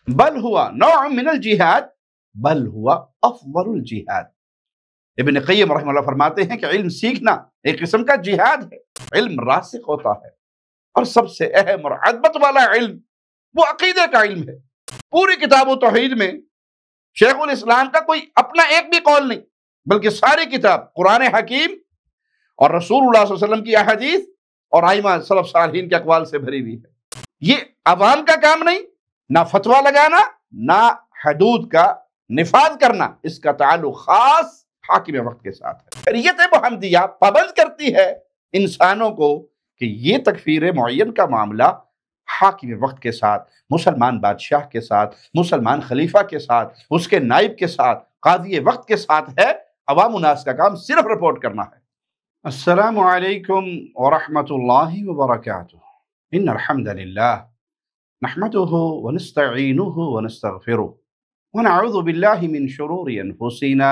بل ہوا نوع من الجہاد بل ہوا افضل الجہاد۔ ابن قیم رحمہ اللہ فرماتے ہیں کہ علم سیکھنا ایک قسم کا جہاد ہے۔ علم راسخ ہوتا ہے، اور سب سے اہم اور عظمت والا علم وہ عقیدے کا علم ہے۔ پوری کتاب و توحید میں شیخ الاسلام کا کوئی اپنا ایک بھی قول نہیں، بلکہ ساری کتاب قرآن حکیم اور رسول اللہ صلی اللہ علیہ وسلم کی احادیث اور ائمہ سلف صالحین کے اقوال سے بھری ہوئی ہے۔ یہ عوام کا کام نہیں، نہ فتویٰ لگانا، نہ حدود کا نفاذ کرنا، اس کا تعلق خاص حاکم وقت کے ساتھ ہے۔ شریعت محمدیہ پابند کرتی ہے انسانوں کو کہ یہ تکفیر معین کا معاملہ حاکم وقت کے ساتھ، مسلمان بادشاہ کے ساتھ، مسلمان خلیفہ کے ساتھ، اس کے نائب کے ساتھ، قاضی وقت کے ساتھ ہے۔ عوام الناس کا کام صرف رپورٹ کرنا ہے۔ السلام علیکم ورحمۃ اللہ وبرکاتہ۔ ان الحمد للہ نحمده ونستعینه ونستغفره ونعوذ باللہ من شرور انفسنا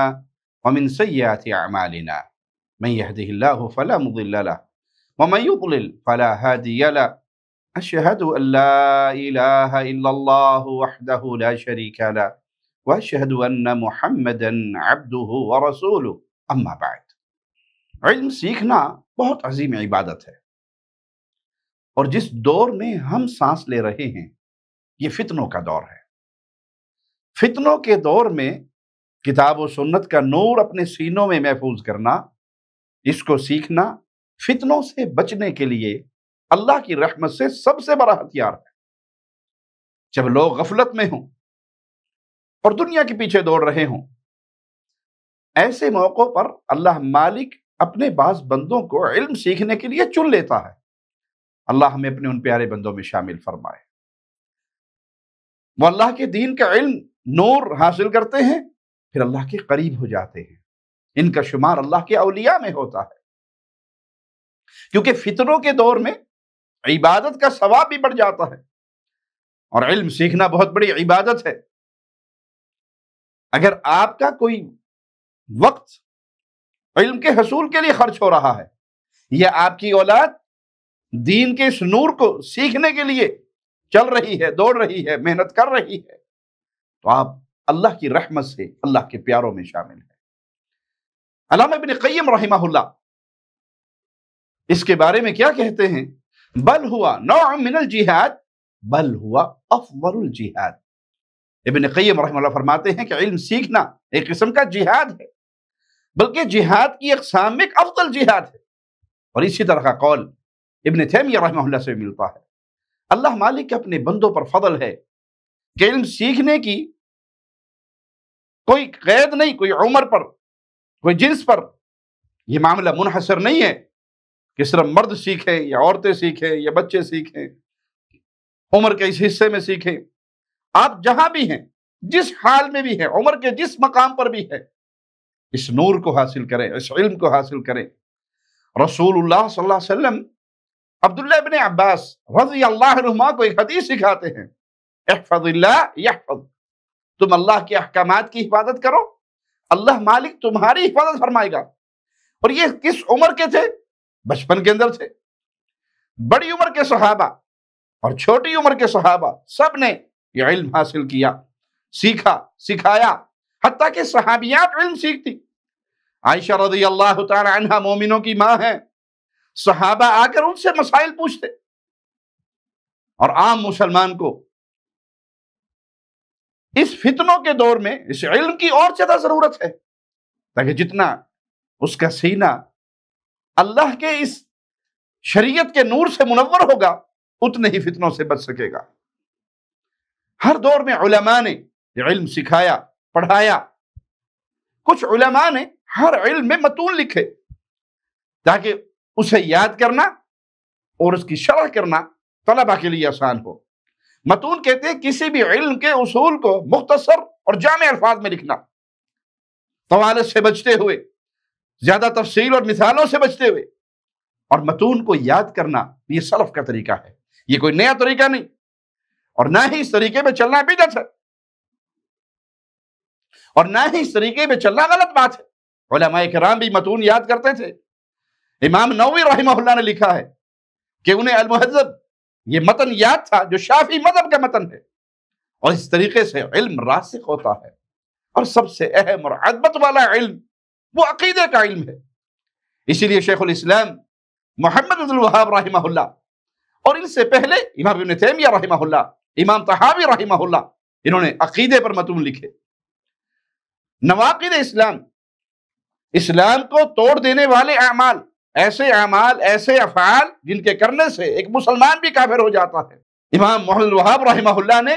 ومن سیئات اعمالنا من يهده الله فلا مضل له ومن يضلل فلا هادي له اشهد ان لا اله الا الله وحده لا شريك له واشهد ان محمدا عبده ورسوله اما بعد۔ علم سیکھنا بہت عظیم عبادت ہے، اور جس دور میں ہم سانس لے رہے ہیں یہ فتنوں کا دور ہے۔ فتنوں کے دور میں کتاب و سنت کا نور اپنے سینوں میں محفوظ کرنا، اس کو سیکھنا فتنوں سے بچنے کے لیے اللہ کی رحمت سے سب سے بڑا ہتھیار ہے۔ جب لوگ غفلت میں ہوں اور دنیا کے پیچھے دوڑ رہے ہوں، ایسے موقعوں پر اللہ مالک اپنے بعض بندوں کو علم سیکھنے کے لیے چن لیتا ہے۔ اللہ ہمیں اپنے ان پیارے بندوں میں شامل فرمائے۔ وہ اللہ کے دین کا علم نور حاصل کرتے ہیں، پھر اللہ کے قریب ہو جاتے ہیں۔ ان کا شمار اللہ کے اولیاء میں ہوتا ہے، کیونکہ فتنوں کے دور میں عبادت کا ثواب بھی بڑھ جاتا ہے، اور علم سیکھنا بہت بڑی عبادت ہے۔ اگر آپ کا کوئی وقت علم کے حصول کے لیے خرچ ہو رہا ہے، یا آپ کی اولاد دین کے اس نور کو سیکھنے کے لیے چل رہی ہے، دوڑ رہی ہے، محنت کر رہی ہے، تو آپ اللہ کی رحمت سے اللہ کے پیاروں میں شامل ہیں۔ علامہ ابن قیم رحمہ اللہ اس کے بارے میں کیا کہتے ہیں؟ بل ہوا نوع من الجہاد بل ہوا افضل الجہاد۔ ابن قیم رحمہ اللہ فرماتے ہیں کہ علم سیکھنا ایک قسم کا جہاد ہے، بلکہ جہاد کی اقسام میں ایک افضل جہاد ہے۔ اور اسی طرح کا قول ابن تیمیہ رحمہ اللہ سے ملتا ہے۔ اللہ مالک کے اپنے بندوں پر فضل ہے کہ علم سیکھنے کی کوئی قید نہیں، کوئی عمر پر، کوئی جنس پر یہ معاملہ منحصر نہیں ہے کہ صرف مرد سیکھیں یا عورتیں سیکھیں یا بچے سیکھیں، عمر کے اس حصے میں سیکھیں۔ آپ جہاں بھی ہیں، جس حال میں بھی ہیں، عمر کے جس مقام پر بھی ہے، اس نور کو حاصل کریں، اس علم کو حاصل کریں۔ رسول اللہ صلی اللہ علیہ وسلم عبداللہ ابن عباس رضی اللہ عنہما کو ایک حدیث سکھاتے ہیں، احفظ اللہ یحفظ، تم اللہ کے احکامات کی حفاظت کرو، اللہ مالک تمہاری حفاظت فرمائے گا۔ اور یہ کس عمر کے تھے؟ بچپن کے اندر تھے۔ بڑی عمر کے صحابہ اور چھوٹی عمر کے صحابہ سب نے یہ علم حاصل کیا، سیکھا، سکھایا، حتیٰ کہ صحابیات علم سیکھتی۔ عائشہ رضی اللہ تعالی عنہا مومنوں کی ماں ہیں، صحابہ آ کر ان سے مسائل پوچھتے، اور عام مسلمان کو اس فتنوں کے دور میں اس علم کی اور زیادہ ضرورت ہے، تاکہ جتنا اس کا سینہ اللہ کے اس شریعت کے نور سے منور ہوگا، اتنے ہی فتنوں سے بچ سکے گا۔ ہر دور میں علماء نے یہ علم سکھایا، پڑھایا۔ کچھ علماء نے ہر علم میں متون لکھے تاکہ اسے یاد کرنا اور اس کی شرح کرنا طلبہ کے لیے آسان ہو۔ متون کہتے ہیں کسی بھی علم کے اصول کو مختصر اور جامع الفاظ میں لکھنا، طوالت سے بچتے ہوئے، زیادہ تفصیل اور مثالوں سے بچتے ہوئے۔ اور متون کو یاد کرنا یہ سلف کا طریقہ ہے، یہ کوئی نیا طریقہ نہیں، اور نہ ہی اس طریقے پہ چلنا بدعت ہے، اور نہ ہی اس طریقے پہ چلنا غلط بات ہے۔ علماء کرام بھی متون یاد کرتے تھے۔ امام نووی رحمہ اللہ نے لکھا ہے کہ انہیں المہذب یہ متن یاد تھا جو شافعی مذہب کا متن ہے، اور اس طریقے سے علم راسخ ہوتا ہے۔ اور سب سے اہم اور عظمت والا علم وہ عقیدے کا علم ہے۔ اسی لیے شیخ الاسلام محمد بن الوہاب رحمہ اللہ اور ان سے پہلے امام ابن تیمیہ رحمہ اللہ، امام طحاوی رحمہ اللہ، انہوں نے عقیدے پر متون لکھے۔ نواقض اسلام، اسلام کو توڑ دینے والے اعمال، ایسے افعال جن کے کرنے سے ایک مسلمان بھی کافر ہو جاتا ہے۔ امام محمد بن الوہاب رحمہ اللہ نے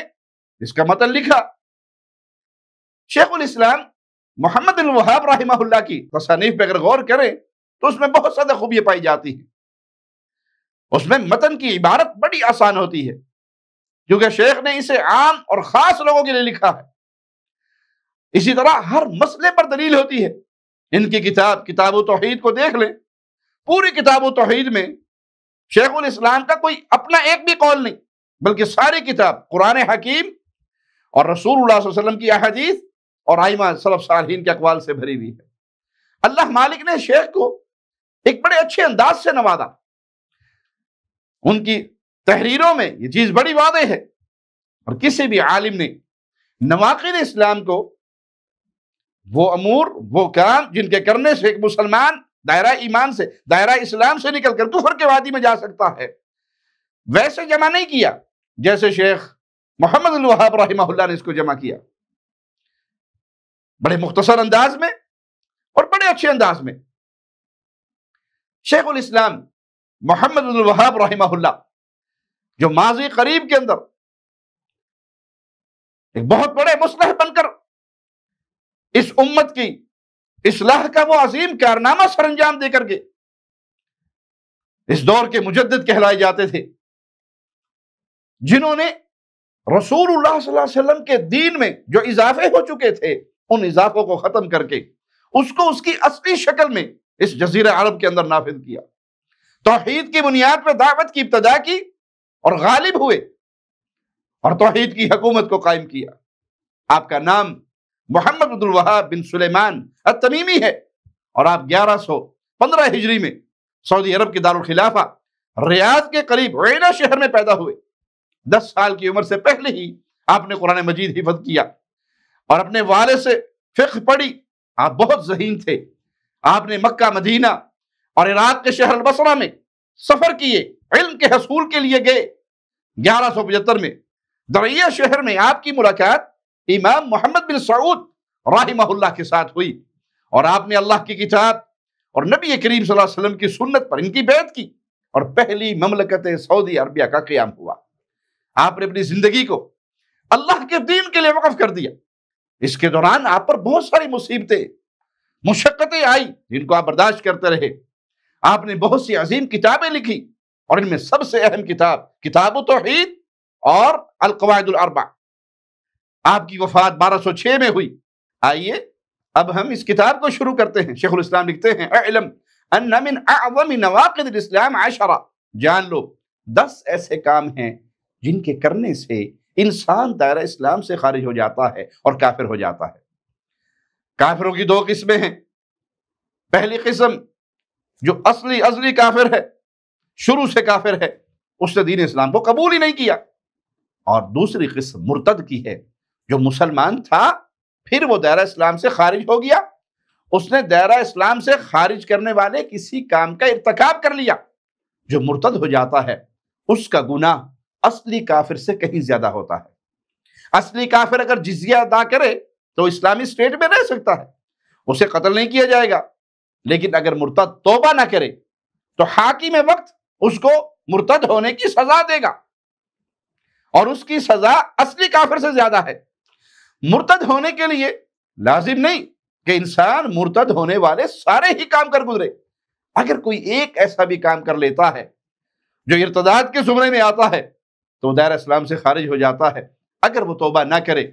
اس کا متن لکھا۔ شیخ الاسلام محمد بن الوہاب رحمہ اللہ کی تصانیف پہ اگر غور کریں تو اس میں بہت زیادہ خوبیاں پائی جاتی ہیں۔ اس میں متن کی عبارت بڑی آسان ہوتی ہے کیونکہ شیخ نے اسے عام اور خاص لوگوں کے لیے لکھا ہے۔ اسی طرح ہر مسئلے پر دلیل ہوتی ہے۔ ان کی کتاب توحید کو دیکھ لیں، پوری کتاب توحید میں شیخ الاسلام کا کوئی اپنا ایک بھی قول نہیں، بلکہ ساری کتاب قرآن حکیم اور رسول اللہ صلی اللہ علیہ وسلم کی احادیث اور ائمہ سلف صالحین کے اقوال سے بھری ہوئی ہے۔ اللہ مالک نے شیخ کو ایک بڑے اچھے انداز سے نوازا۔ ان کی تحریروں میں یہ چیز بڑی واضح ہے، اور کسی بھی عالم نے نواقض اسلام کو، وہ امور، وہ کام جن کے کرنے سے ایک مسلمان دائرہ ایمان سے، دائرہ اسلام سے نکل کر کفر کے وادی میں جا سکتا ہے، ویسے جمع نہیں کیا جیسے شیخ محمد بن الوہاب رحمہ اللہ نے اس کو جمع کیا، بڑے مختصر انداز میں اور بڑے اچھے انداز میں۔ شیخ الاسلام محمد بن الوہاب رحمہ اللہ جو ماضی قریب کے اندر ایک بہت بڑے مصلح بن کر اس امت کی اصلاح کا وہ عظیم کارنامہ سر انجام دے کر کے اس دور کے مجدد کہلائے جاتے تھے، جنہوں نے رسول اللہ صلی اللہ علیہ وسلم کے دین میں جو اضافے ہو چکے تھے ان اضافوں کو ختم کر کے اس کو اس کی اصلی شکل میں اس جزیرہ عرب کے اندر نافذ کیا، توحید کی بنیاد پر دعوت کی ابتدا کی اور غالب ہوئے اور توحید کی حکومت کو قائم کیا۔ آپ کا نام محمد بن الوہاب بن سلیمان التمیمی ہے، اور آپ 1115 ہجری میں سعودی عرب کے دارالخلافہ ریاض کے قریب عینا شہر میں پیدا ہوئے۔ 10 سال کی عمر سے پہلے ہی آپ نے قرآن مجید حفظ کیا اور اپنے والد سے فقہ پڑھی۔ آپ بہت ذہین تھے۔ آپ نے مکہ، مدینہ اور عراق کے شہر البصرہ میں سفر کیے، علم کے حصول کے لیے گئے۔ 1175 میں درعیہ شہر میں آپ کی ملاقات امام محمد بن سعود رحمہ اللہ کے ساتھ ہوئی، اور آپ نے اللہ کی کتاب اور نبی کریم صلی اللہ علیہ وسلم کی سنت پر ان کی بیعت کی، اور پہلی مملکت سعودی عربیہ کا قیام ہوا۔ آپ نے اپنی زندگی کو اللہ کے دین کے لیے وقف کر دیا۔ اس کے دوران آپ پر بہت ساری مصیبتیں، مشقتیں آئی جن کو آپ برداشت کرتے رہے۔ آپ نے بہت سی عظیم کتابیں لکھی، اور ان میں سب سے اہم کتاب توحید اور القواعد الاربع۔ آپ کی وفات 1206 میں ہوئی۔ آئیے اب ہم اس کتاب کو شروع کرتے ہیں۔ شیخ الاسلام لکھتے ہیں: اعلم ان من اعظم نواقض الاسلام 10، جان لو 10 ایسے کام ہیں جن کے کرنے سے انسان دائرہ اسلام سے خارج ہو جاتا ہے اور کافر ہو جاتا ہے۔ کافروں کی 2 قسمیں ہیں۔ پہلی قسم جو ازلی کافر ہے، شروع سے کافر ہے، اس نے دین اسلام کو قبول ہی نہیں کیا، اور دوسری قسم مرتد کی ہے، جو مسلمان تھا پھر وہ دائرہ اسلام سے خارج ہو گیا، اس نے دائرہ اسلام سے خارج کرنے والے کسی کام کا ارتکاب کر لیا۔ جو مرتد ہو جاتا ہے اس کا گناہ اصلی کافر سے کہیں زیادہ ہوتا ہے۔ اصلی کافر اگر جزیہ ادا کرے تو اسلامی اسٹیٹ میں رہ سکتا ہے، اسے قتل نہیں کیا جائے گا، لیکن اگر مرتد توبہ نہ کرے تو حاکم وقت اس کو مرتد ہونے کی سزا دے گا، اور اس کی سزا اصلی کافر سے زیادہ ہے۔ مرتد ہونے کے لیے لازم نہیں کہ انسان مرتد ہونے والے سارے ہی کام کر گزرے۔ اگر کوئی ایک ایسا بھی کام کر لیتا ہے جو ارتداد کے زمرے میں آتا ہے تو وہ دائرہ اسلام سے خارج ہو جاتا ہے۔ اگر وہ توبہ نہ کرے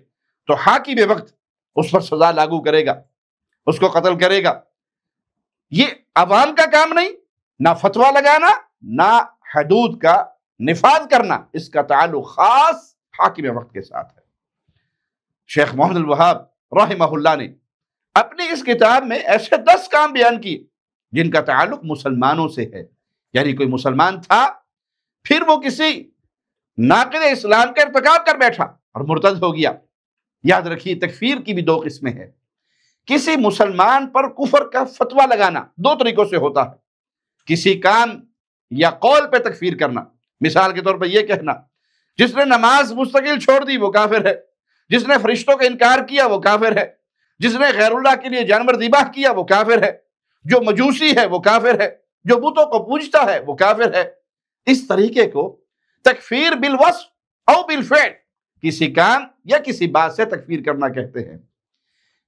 تو حاکم وقت اس پر سزا لاگو کرے گا، اس کو قتل کرے گا۔ یہ عوام کا کام نہیں، نہ فتویٰ لگانا، نہ حدود کا نفاذ کرنا، اس کا تعلق خاص حاکم وقت کے ساتھ ہے۔ شیخ محمد الوہاب رحمہ اللہ نے اپنی اس کتاب میں ایسے 10 کام بیان کیے جن کا تعلق مسلمانوں سے ہے، یعنی کوئی مسلمان تھا پھر وہ کسی ناقض اسلام کا ارتکاب کر بیٹھا اور مرتد ہو گیا۔ یاد رکھیے تکفیر کی بھی دو قسمیں ہیں۔ کسی مسلمان پر کفر کا فتویٰ لگانا دو طریقوں سے ہوتا ہے، کسی کام یا قول پہ تکفیر کرنا، مثال کے طور پہ یہ کہنا جس نے نماز مستقل چھوڑ دی وہ کافر ہے، جس نے فرشتوں کا انکار کیا وہ کافر ہے، جس نے غیر اللہ کے لیے جانور ذبح کیا وہ کافر ہے، جو مجوسی ہے وہ کافر ہے، جو بتوں کو پوجتا ہے وہ کافر ہے۔ اس طریقے کو تکفیر بالوصف او بالفعل، کسی کام یا کسی بات سے تکفیر کرنا کہتے ہیں۔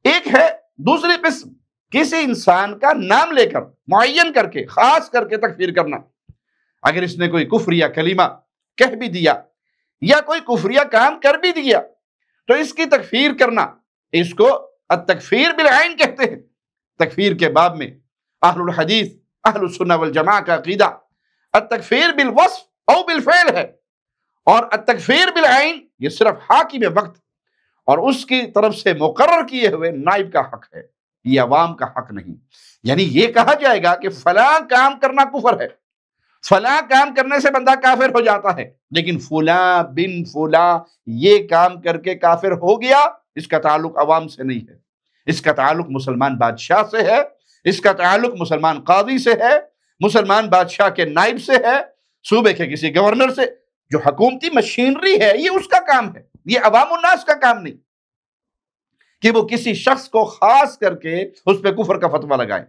ایک ہے دوسری قسم، کسی انسان کا نام لے کر معین کر کے خاص کر کے تکفیر کرنا۔ اگر اس نے کوئی کفریہ کلمہ کہہ بھی دیا یا کوئی کفریہ کام کر بھی دیا تو اس کی تکفیر کرنا، اس کو التکفیر بالعین کہتے ہیں۔ تکفیر کے باب میں اہل الحدیث اہل السنہ والجماعہ کا عقیدہ التکفیر بالوصف او بالفعل ہے، اور التکفیر بالعین یہ صرف حاکم وقت اور اس کی طرف سے مقرر کیے ہوئے نائب کا حق ہے، یہ عوام کا حق نہیں۔ یعنی یہ کہا جائے گا کہ فلاں کام کرنا کفر ہے، فلاں کام کرنے سے بندہ کافر ہو جاتا ہے، لیکن فلاں بن فلاں یہ کام کر کے کافر ہو گیا، اس کا تعلق عوام سے نہیں ہے، اس کا تعلق مسلمان بادشاہ سے ہے، اس کا تعلق مسلمان قاضی سے ہے، مسلمان بادشاہ کے نائب سے ہے، صوبے کے کسی گورنر سے۔ جو حکومتی مشینری ہے یہ اس کا کام ہے، یہ عوام الناس کا کام نہیں کہ وہ کسی شخص کو خاص کر کے اس پہ کفر کا فتویٰ لگائیں۔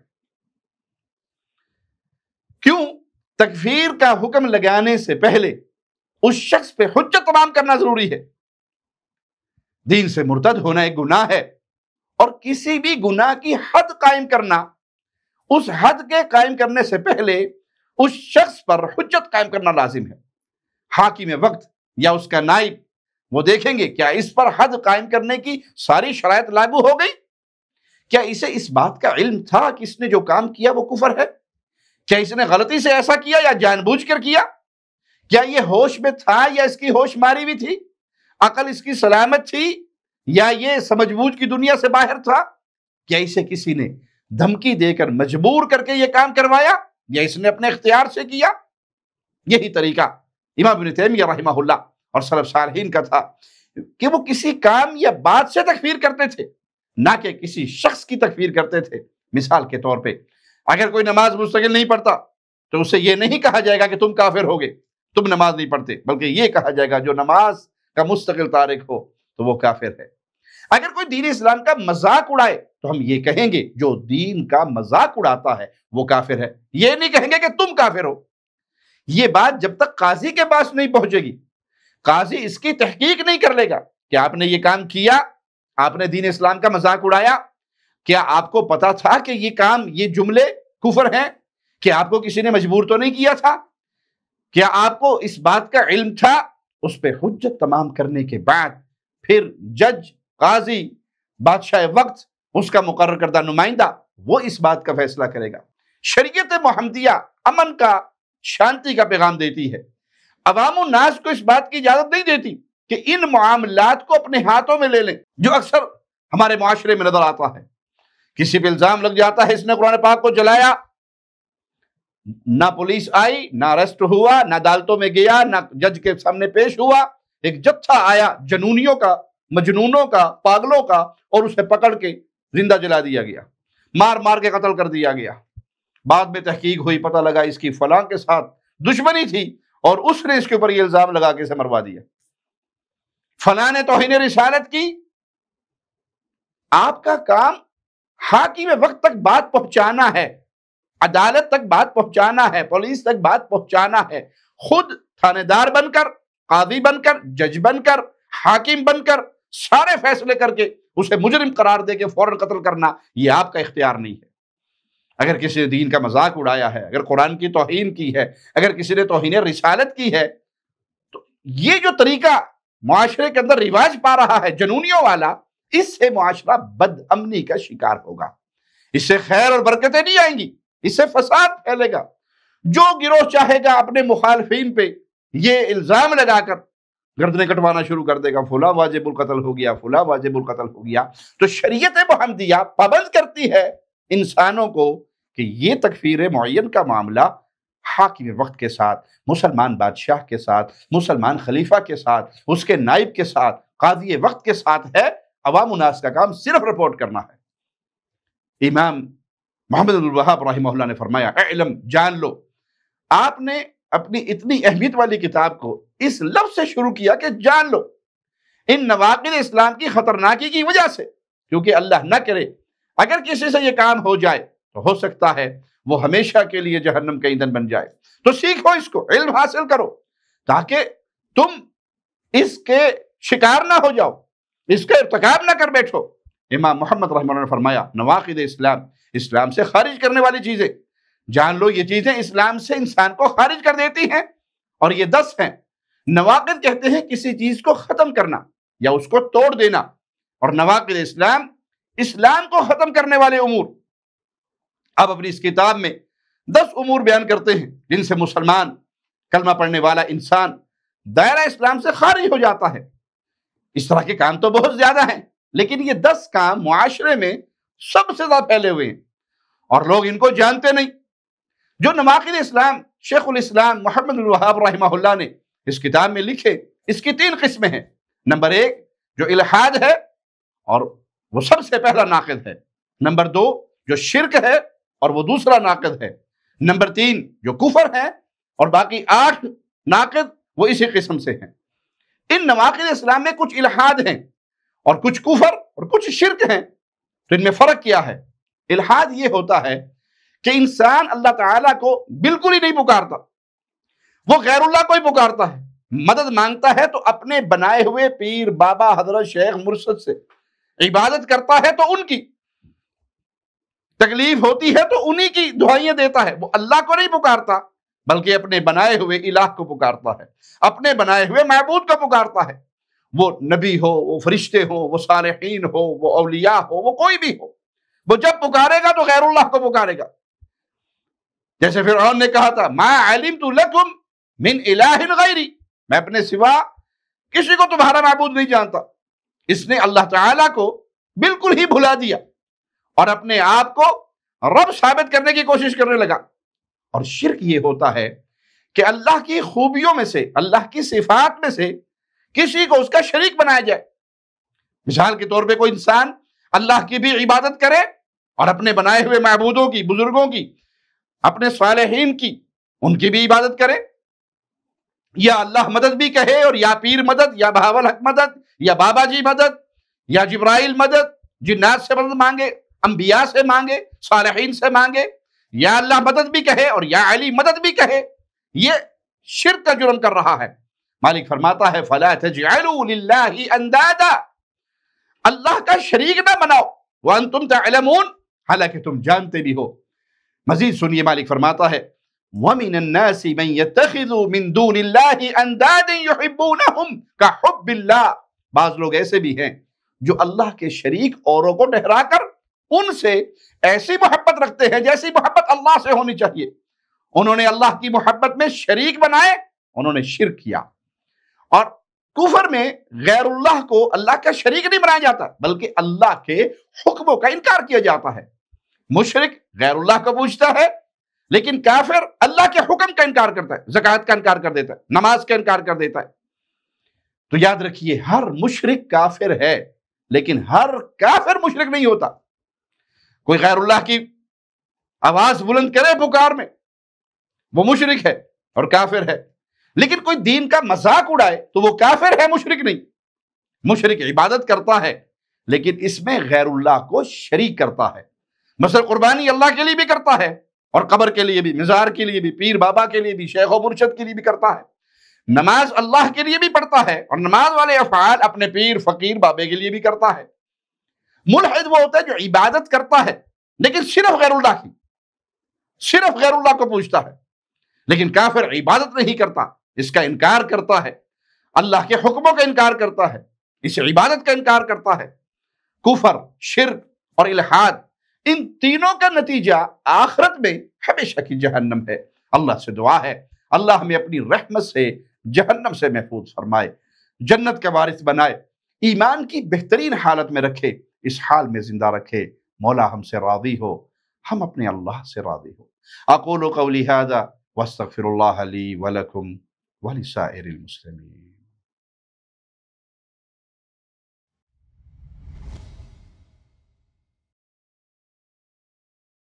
کیوں؟ تکفیر کا حکم لگانے سے پہلے اس شخص پہ حجت تمام کرنا ضروری ہے۔ دین سے مرتد ہونا ایک گناہ ہے، اور کسی بھی گناہ کی حد قائم کرنا، اس حد کے قائم کرنے سے پہلے اس شخص پر حجت قائم کرنا لازم ہے۔ حاکم وقت یا اس کا نائب وہ دیکھیں گے کیا اس پر حد قائم کرنے کی ساری شرائط لاگو ہو گئی، کیا اسے اس بات کا علم تھا کہ اس نے جو کام کیا وہ کفر ہے، کیا اس نے غلطی سے ایسا کیا یا جان بوجھ کر کیا، کیا یہ ہوش میں تھا یا اس کی ہوش ماری بھی تھی، عقل اس کی سلامت تھی یا یہ سمجھ بوجھ کی دنیا سے باہر تھا، کیا اسے کسی نے دھمکی دے کر مجبور کر کے یہ کام کروایا یا اس نے اپنے اختیار سے کیا۔ یہی طریقہ امام ابن تیمیہ رحمہ اللہ اور سلف صالحین کا تھا کہ وہ کسی کام یا بات سے تکفیر کرتے تھے، نہ کہ کسی شخص کی تکفیر کرتے تھے۔ مثال کے طور پہ اگر کوئی نماز مستقل نہیں پڑھتا تو اسے یہ نہیں کہا جائے گا کہ تم کافر ہوگے، تم نماز نہیں پڑھتے، بلکہ یہ کہا جائے گا جو نماز کا مستقل تارک ہو تو وہ کافر ہے۔ اگر کوئی دین اسلام کا مذاق اڑائے تو ہم یہ کہیں گے جو دین کا مذاق اڑاتا ہے وہ کافر ہے، یہ نہیں کہیں گے کہ تم کافر ہو۔ یہ بات جب تک قاضی کے پاس نہیں پہنچے گی، قاضی اس کی تحقیق نہیں کر لے گا کہ آپ نے یہ کام کیا، آپ نے دین اسلام کا مذاق اڑایا، کیا آپ کو پتا تھا کہ یہ کام یہ جملے کفر ہیں، کہ آپ کو کسی نے مجبور تو نہیں کیا تھا، کیا آپ کو اس بات کا علم تھا۔ اس پہ حجت تمام کرنے کے بعد پھر جج، قاضی، بادشاہ وقت، اس کا مقرر کردہ نمائندہ وہ اس بات کا فیصلہ کرے گا۔ شریعت محمدیہ امن کا، شانتی کا پیغام دیتی ہے، عوام الناس کو اس بات کی اجازت نہیں دیتی کہ ان معاملات کو اپنے ہاتھوں میں لے لیں، جو اکثر ہمارے معاشرے میں نظر آتا ہے۔ کسی پہ الزام لگ جاتا ہے اس نے قرآن پاک کو جلایا، نہ پولیس آئی، نہ اریسٹ ہوا، نہ عدالتوں میں گیا، نہ جج کے سامنے پیش ہوا، ایک جتھا آیا جنونیوں کا، مجنونوں کا، پاگلوں کا، اور اسے پکڑ کے زندہ جلا دیا گیا، مار مار کے قتل کر دیا گیا۔ بعد میں تحقیق ہوئی، پتہ لگا اس کی فلاں کے ساتھ دشمنی تھی اور اس نے اس کے اوپر یہ الزام لگا کے اسے مروا دیا، فلاں نے توہین رسالت کی۔ آپ کا کام حاکم وقت تک بات پہنچانا ہے، عدالت تک بات پہنچانا ہے، پولیس تک بات پہنچانا ہے۔ خود تھانے دار بن کر، قاضی بن کر، جج بن کر، حاکم بن کر سارے فیصلے کر کے اسے مجرم قرار دے کے فوراً قتل کرنا یہ آپ کا اختیار نہیں ہے۔ اگر کسی نے دین کا مذاق اڑایا ہے، اگر قرآن کی توہین کی ہے، اگر کسی نے توہین رسالت کی ہے، تو یہ جو طریقہ معاشرے کے اندر رواج پا رہا ہے جنونیوں والا، اس سے معاشرہ بد امنی کا شکار ہوگا، اس سے خیر اور برکتیں نہیں آئیں گی، اس سے فساد پھیلے گا۔ جو گروہ چاہے گا اپنے مخالفین پہ یہ الزام لگا کر گردنیں کٹوانا شروع کر دے گا، فلاں واجب القتل ہو گیا، فلاں واجب القتل ہو گیا۔ تو شریعت محمدیہ پابند کرتی ہے انسانوں کو کہ یہ تکفیر معین کا معاملہ حاکم وقت کے ساتھ، مسلمان بادشاہ کے ساتھ، مسلمان خلیفہ کے ساتھ، اس کے نائب کے ساتھ، قاضی وقت کے ساتھ ہے، عوام الناس کا کام صرف رپورٹ کرنا ہے۔ امام محمد بن الوہاب رحمہ اللہ نے فرمایا، اعلم، جان لو، آپ نے اپنی اتنی اہمیت والی کتاب کو اس لفظ سے شروع کیا کہ جان لو، ان نواقض اسلام کی خطرناکی کی وجہ سے، کیونکہ اللہ نہ کرے اگر کسی سے یہ کام ہو جائے تو ہو سکتا ہے وہ ہمیشہ کے لیے جہنم کا ایندھن بن جائے۔ تو سیکھو اس کو، علم حاصل کرو تاکہ تم اس کے شکار نہ ہو جاؤ، اس کا ارتکاب نہ کر بیٹھو۔ امام محمد رحمہ اللہ نے فرمایا، نواقض اسلام، اسلام سے خارج کرنے والی چیزیں، جان لو یہ چیزیں اسلام سے انسان کو خارج کر دیتی ہیں، اور یہ 10 ہیں۔ نواقض کہتے ہیں کسی چیز کو ختم کرنا یا اس کو توڑ دینا، اور نواقض اسلام، اسلام کو ختم کرنے والے امور۔ اب اپنی اس کتاب میں 10 امور بیان کرتے ہیں جن سے مسلمان، کلمہ پڑھنے والا انسان دائرہ اسلام سے خارج ہو جاتا ہے۔ اس طرح کے کام تو بہت زیادہ ہیں، لیکن یہ 10 کام معاشرے میں سب سے زیادہ پھیلے ہوئے ہیں اور لوگ ان کو جانتے نہیں۔ جو نواقض اسلام شیخ الاسلام محمد بن الوہاب رحمہ اللہ نے اس کتاب میں لکھے، اس کی 3 قسمیں ہیں۔ نمبر 1 جو الحاد ہے اور وہ سب سے پہلا ناقض ہے۔ نمبر 2 جو شرک ہے اور وہ دوسرا ناقض ہے۔ نمبر 3 جو کفر ہے، اور باقی 8 ناقض وہ اسی قسم سے ہیں۔ ان نواقض اسلام میں کچھ الحاد ہیں اور کچھ کفر اور کچھ شرک ہیں۔ تو ان میں فرق کیا ہے؟ الحاد یہ ہوتا ہے کہ انسان اللہ تعالیٰ کو بالکل ہی نہیں پکارتا، وہ غیر اللہ کو ہی پکارتا ہے، مدد مانگتا ہے تو اپنے بنائے ہوئے پیر، بابا، حضرت، شیخ، مرشد سے، عبادت کرتا ہے تو ان کی، تکلیف ہوتی ہے تو انہی کی دعائیں دیتا ہے، وہ اللہ کو نہیں پکارتا بلکہ اپنے بنائے ہوئے الہ کو پکارتا ہے، اپنے بنائے ہوئے معبود کو پکارتا ہے، وہ نبی ہو، وہ فرشتے ہو، وہ صالحین ہو، وہ اولیاء ہو، وہ کوئی بھی ہو، وہ جب پکارے گا تو غیر اللہ کو پکارے گا۔ جیسے فرعون نے کہا تھا، ما علمت لکم من الہ غیری، میں اپنے سوا کسی کو تمہارا معبود نہیں جانتا۔ اس نے اللہ تعالیٰ کو بالکل ہی بھلا دیا اور اپنے آپ کو رب ثابت کرنے کی کوشش کرنے لگا۔ اور شرک یہ ہوتا ہے کہ اللہ کی خوبیوں میں سے، اللہ کی صفات میں سے کسی کو اس کا شریک بنایا جائے۔ مثال کے طور پہ کوئی انسان اللہ کی بھی عبادت کرے اور اپنے بنائے ہوئے معبودوں کی، بزرگوں کی، اپنے صالحین کی، ان کی بھی عبادت کرے، یا اللہ مدد بھی کہے اور یا پیر مدد، یا بہاول حق مدد، یا بابا جی مدد، یا جبرائیل مدد، جنات سے مدد مانگے، انبیاء سے مانگے، صالحین سے مانگے، یا اللہ مدد بھی کہے اور یا علی مدد بھی کہے، یہ شرک کا جرم کر رہا ہے۔ مالک فرماتا ہے فَلَا تَجْعَلُوا لِلَّهِ أَنْدَادًا، اللہ کا شریک نہ بناؤ، وَأَنْتُمْ تَعْلَمُونَ، حالانکہ تم جانتے بھی ہو۔ مزید سنیے، مالک فرماتا ہے وَمِنَ النَّاسِ مَنْ يَتَّخِذُ مِن دُونِ اللَّهِ أَنْدَادًا يُحِبُّونَهُمْ كَحُبِّ اللَّهِ، بعض لوگ ایسے بھی ہیں جو اللہ کے شریک اوروں کو ٹھہرا کر ان سے ایسی محبت رکھتے ہیں جیسی محبت اللہ سے ہونی چاہیے۔ انہوں نے اللہ کی محبت میں شریک بنائے، انہوں نے شرک کیا۔ اور کفر میں غیر اللہ کو اللہ کا شریک نہیں بنایا جاتا بلکہ اللہ کے حکموں کا انکار کیا جاتا ہے۔ مشرک غیر اللہ کو پوجتا ہے، لیکن کافر اللہ کے حکم کا انکار کرتا ہے، زکوٰۃ کا انکار کر دیتا ہے، نماز کا انکار کر دیتا ہے۔ تو یاد رکھیے، ہر مشرک کافر ہے، لیکن ہر کافر مشرک نہیں ہوتا۔ کوئی غیر اللہ کی آواز بلند کرے پکار میں، وہ مشرک ہے اور کافر ہے، لیکن کوئی دین کا مذاق اڑائے تو وہ کافر ہے، مشرک نہیں۔ مشرک عبادت کرتا ہے لیکن اس میں غیر اللہ کو شریک کرتا ہے، مثلا قربانی اللہ کے لیے بھی کرتا ہے اور قبر کے لیے بھی، مزار کے لیے بھی، پیر بابا کے لیے بھی، شیخ و مرشد کے لیے بھی کرتا ہے۔ نماز اللہ کے لیے بھی پڑھتا ہے اور نماز والے افعال اپنے پیر، فقیر، بابے کے لیے بھی کرتا ہے۔ ملحد وہ ہوتا ہے جو عبادت کرتا ہے لیکن صرف غیر اللہ کی، صرف غیر اللہ کو پوجتا ہے، لیکن کافر عبادت نہیں کرتا، اس کا انکار کرتا ہے، اللہ کے حکموں کا انکار کرتا ہے، اس عبادت کا انکار کرتا ہے۔ کفر، شرک اور الحاد، ان تینوں کا نتیجہ آخرت میں ہمیشہ کی جہنم ہے۔ اللہ سے دعا ہے اللہ ہمیں اپنی رحمت سے جہنم سے محفوظ فرمائے، جنت کا وارث بنائے، ایمان کی بہترین حالت میں رکھے، اس حال میں زندہ رکھے، مولا ہم سے راضی ہو، ہم اپنے اللہ سے راضی ہو۔ اقول قولی ھذا واستغفر اللہ لی ولکم ولسائر المسلمین۔